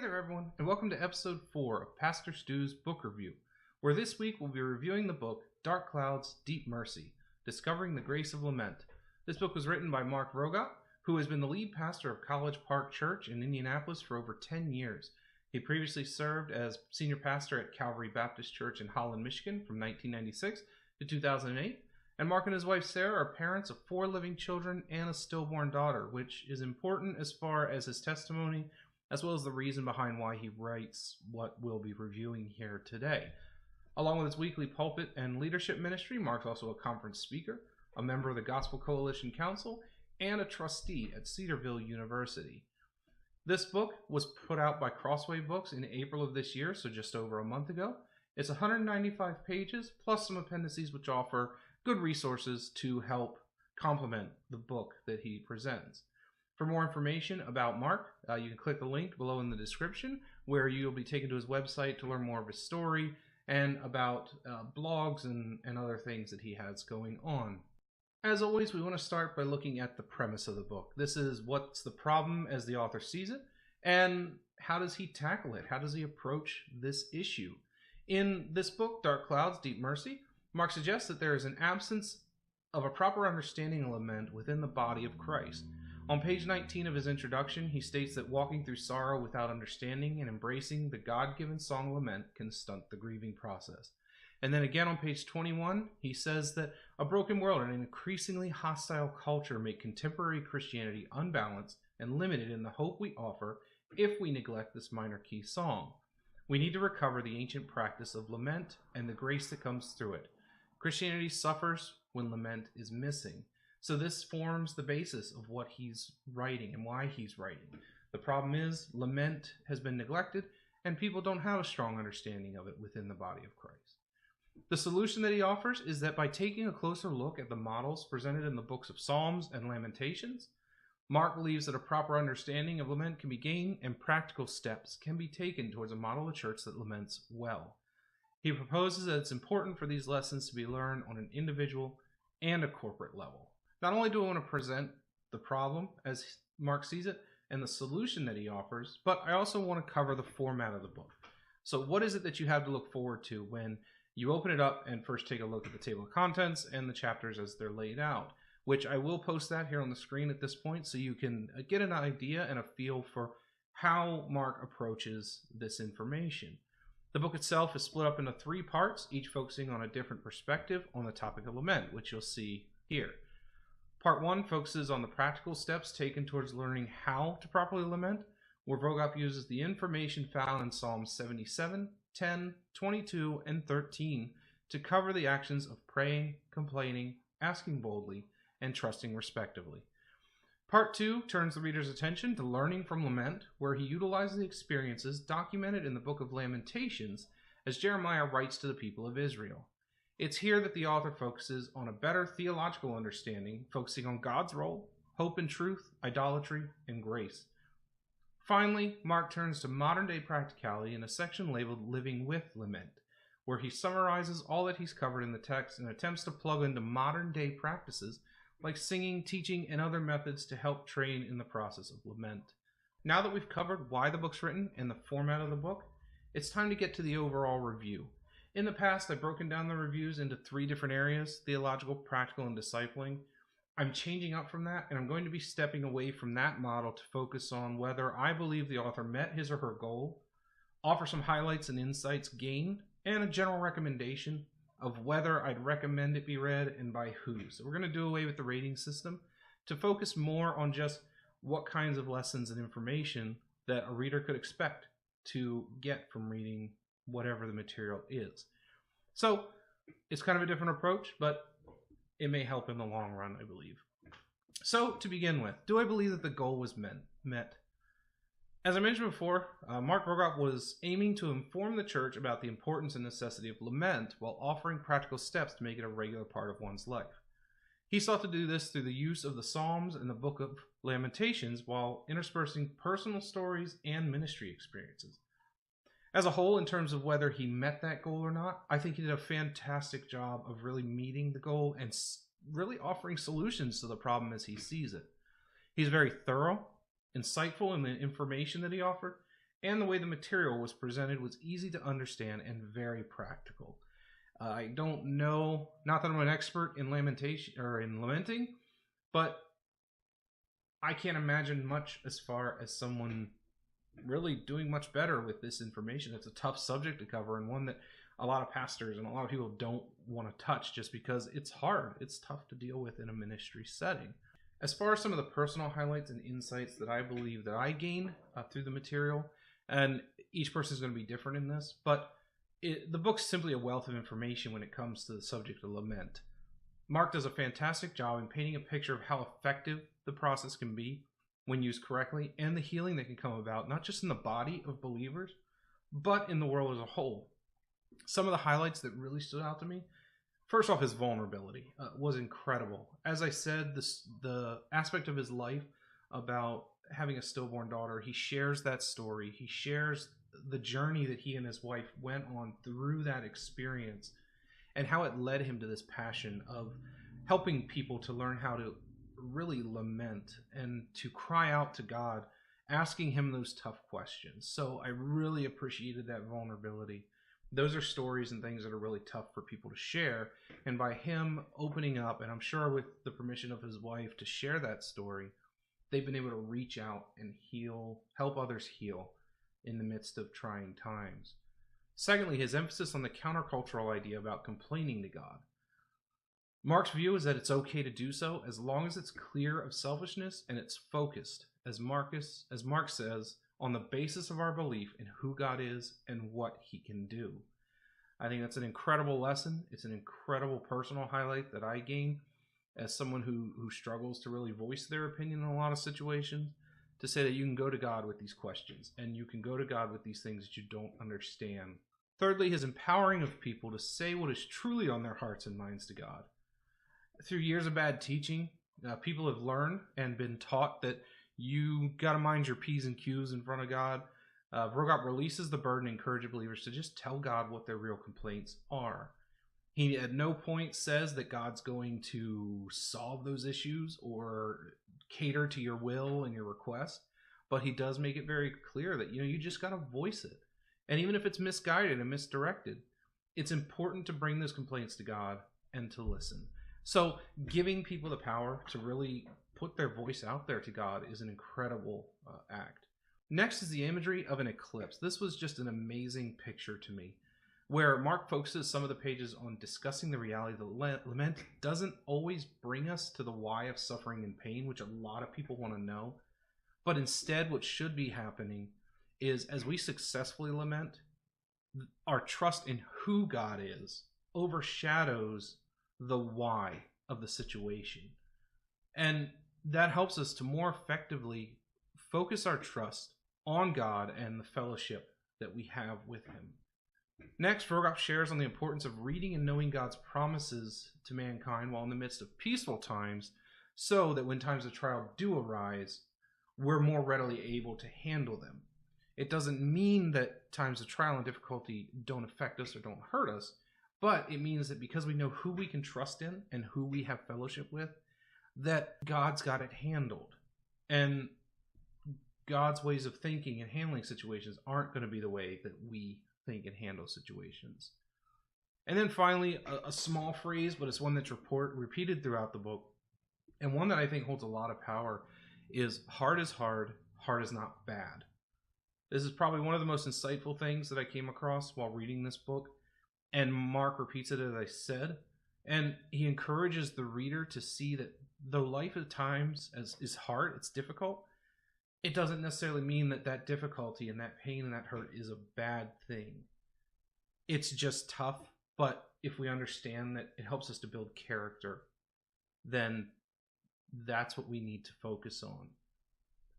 there everyone, and welcome to episode 4 of Pastor Stu's book review, where this week we'll be reviewing the book Dark Clouds, Deep Mercy, Discovering the Grace of Lament. This book was written by Mark Vroegop, who has been the lead pastor of College Park Church in Indianapolis for over 10 years. He previously served as senior pastor at Calvary Baptist Church in Holland, Michigan from 1996 to 2008. And Mark and his wife Sarah are parents of 4 living children and a stillborn daughter, which is important as far as his testimony, as well as the reason behind why he writes what we'll be reviewing here today. Along with his weekly pulpit and leadership ministry, Mark's also a conference speaker, a member of the Gospel Coalition Council, and a trustee at Cedarville University. This book was put out by Crossway Books in April of this year, so just over a month ago. It's 195 pages, plus some appendices which offer good resources to help complement the book that he presents. For more information about Mark, you can click the link below in the description, where you'll be taken to his website to learn more of his story and about blogs and other things that he has going on. As always, we want to start by looking at the premise of the book. This is what's the problem as the author sees it, and how does he tackle it? How does he approach this issue? In this book, Dark Clouds, Deep Mercy, Mark suggests that there is an absence of a proper understanding of lament within the body of Christ. On page 19 of his introduction, he states that walking through sorrow without understanding and embracing the God-given song of lament can stunt the grieving process. And then again on page 21, he says that a broken world and an increasingly hostile culture make contemporary Christianity unbalanced and limited in the hope we offer if we neglect this minor key song. We need to recover the ancient practice of lament and the grace that comes through it. Christianity suffers when lament is missing. So this forms the basis of what he's writing and why he's writing. The problem is lament has been neglected and people don't have a strong understanding of it within the body of Christ. The solution that he offers is that by taking a closer look at the models presented in the books of Psalms and Lamentations, Mark believes that a proper understanding of lament can be gained and practical steps can be taken towards a model of church that laments well. He proposes that it's important for these lessons to be learned on an individual and a corporate level. Not only do I want to present the problem as Mark sees it and the solution that he offers, but I also want to cover the format of the book. So what is it that you have to look forward to when you open it up and first take a look at the table of contents and the chapters as they're laid out, which I will post that here on the screen at this point so you can get an idea and a feel for how Mark approaches this information. The book itself is split up into 3 parts, each focusing on a different perspective on the topic of lament, which you'll see here. Part 1 focuses on the practical steps taken towards learning how to properly lament, where Vroegop uses the information found in Psalms 77, 10, 22, and 13 to cover the actions of praying, complaining, asking boldly, and trusting respectively. Part 2 turns the reader's attention to learning from lament, where he utilizes the experiences documented in the book of Lamentations as Jeremiah writes to the people of Israel. It's here that the author focuses on a better theological understanding, focusing on God's role, hope and truth, idolatry, and grace. Finally, Mark turns to modern-day practicality in a section labeled Living with Lament, where he summarizes all that he's covered in the text and attempts to plug into modern-day practices like singing, teaching, and other methods to help train in the process of lament. Now that we've covered why the book's written and the format of the book, it's time to get to the overall review. In the past, I've broken down the reviews into 3 different areas: theological, practical, and discipling. I'm changing up from that, and I'm going to be stepping away from that model to focus on whether I believe the author met his or her goal, offer some highlights and insights gained, and a general recommendation of whether I'd recommend it be read and by who. So we're going to do away with the rating system to focus more on just what kinds of lessons and information that a reader could expect to get from reading whatever the material is. So it's kind of a different approach, but it may help in the long run, I believe. So to begin with, do I believe that the goal was met? As I mentioned before, Mark Vroegop was aiming to inform the church about the importance and necessity of lament while offering practical steps to make it a regular part of one's life. He sought to do this through the use of the Psalms and the book of Lamentations while interspersing personal stories and ministry experiences. As a whole, in terms of whether he met that goal or not, I think he did a fantastic job of really meeting the goal and really offering solutions to the problem as he sees it. He's very thorough, insightful in the information that he offered, and the way the material was presented was easy to understand and very practical. I don't know, not that I'm an expert in lamentation or in lamenting, but I can't imagine much as far as someone really doing much better with this information. It's a tough subject to cover, and one that a lot of pastors and a lot of people don't want to touch just because it's hard. It's tough to deal with in a ministry setting. As far as some of the personal highlights and insights that I believe that I gain through the material, and each person is going to be different in this, but the book's simply a wealth of information when it comes to the subject of lament. Mark does a fantastic job in painting a picture of how effective the process can be when used correctly, and the healing that can come about, not just in the body of believers, but in the world as a whole. Some of the highlights that really stood out to me, first off, his vulnerability was incredible. As I said, the aspect of his life about having a stillborn daughter, he shares that story. He shares the journey that he and his wife went on through that experience and how it led him to this passion of helping people to learn how to really lament and to cry out to God, asking him those tough questions. So I really appreciated that vulnerability. Those are stories and things that are really tough for people to share. And by him opening up, and I'm sure with the permission of his wife to share that story, they've been able to reach out and heal, help others heal in the midst of trying times. Secondly, his emphasis on the countercultural idea about complaining to God. Mark's view is that it's okay to do so as long as it's clear of selfishness and it's focused, as Mark says, on the basis of our belief in who God is and what he can do. I think that's an incredible lesson. It's an incredible personal highlight that I gain as someone who struggles to really voice their opinion in a lot of situations, to say that you can go to God with these questions and you can go to God with these things that you don't understand. Thirdly, his empowering of people to say what is truly on their hearts and minds to God. Through years of bad teaching, people have learned and been taught that you got to mind your P's and Q's in front of God. Vroegop releases the burden and encourages believers to just tell God what their real complaints are. He at no point says that God's going to solve those issues or cater to your will and your request, but he does make it very clear that you just got to voice it. And even if it's misguided and misdirected, it's important to bring those complaints to God and to listen. So giving people the power to really put their voice out there to God is an incredible act. Next is the imagery of an eclipse. This was just an amazing picture to me, where Mark focuses some of the pages on discussing the reality that lament doesn't always bring us to the why of suffering and pain, which a lot of people want to know. But instead, what should be happening is, as we successfully lament, our trust in who God is overshadows the why of the situation. And that helps us to more effectively focus our trust on God and the fellowship that we have with him. Next, Vroegop shares on the importance of reading and knowing God's promises to mankind while in the midst of peaceful times, so that when times of trial do arise, we're more readily able to handle them. It doesn't mean that times of trial and difficulty don't affect us or don't hurt us, but it means that because we know who we can trust in and who we have fellowship with, that God's got it handled. And God's ways of thinking and handling situations aren't going to be the way that we think and handle situations. And then finally, a small phrase, but it's one that's repeated throughout the book, and one that I think holds a lot of power, is hard is hard, hard is not bad. This is probably one of the most insightful things that I came across while reading this book, and Mark repeats it as I said, and he encourages the reader to see that though life at times is hard, it's difficult, it doesn't necessarily mean that that difficulty and that pain and that hurt is a bad thing. It's just tough, but if we understand that it helps us to build character, then that's what we need to focus on.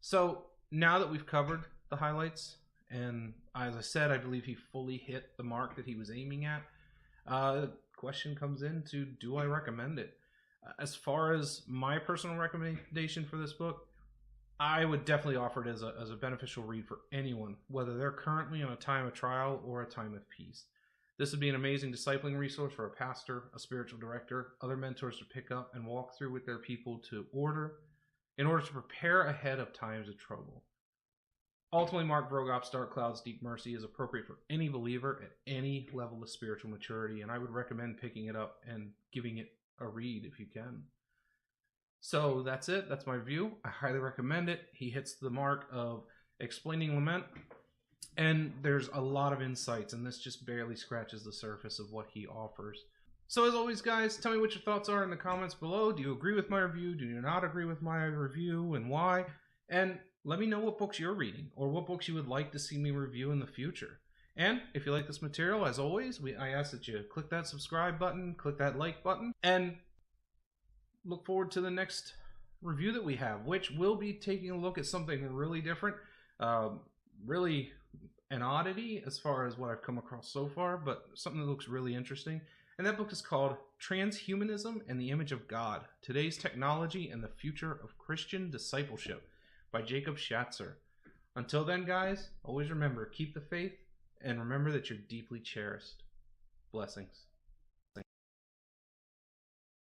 So now that we've covered the highlights, and as I said, I believe he fully hit the mark that he was aiming at, the question comes into, do I recommend it? As far as my personal recommendation for this book, I would definitely offer it as a beneficial read for anyone, whether they're currently in a time of trial or a time of peace. This would be an amazing discipling resource for a pastor, a spiritual director, other mentors to pick up and walk through with their people in order to prepare ahead of times of trouble. Ultimately, Mark Vroegop's Dark Clouds, Deep Mercy is appropriate for any believer at any level of spiritual maturity, and I would recommend picking it up and giving it a read if you can. So that's it. That's my review. I highly recommend it. He hits the mark of explaining lament, and there's a lot of insights, and this just barely scratches the surface of what he offers. So as always, guys, tell me what your thoughts are in the comments below. Do you agree with my review? Do you not agree with my review, and why? And let me know what books you're reading, or what books you would like to see me review in the future. And if you like this material, as always, I ask that you click that subscribe button, click that like button, and look forward to the next review that we have, which will be taking a look at something really different, really an oddity as far as what I've come across so far, but something that looks really interesting. And that book is called Transhumanism and the Image of God, Today's Technology and the Future of Christian Discipleship by Jacob Schatzer. Until then, guys, always remember, keep the faith, and remember that you're deeply cherished. Blessings.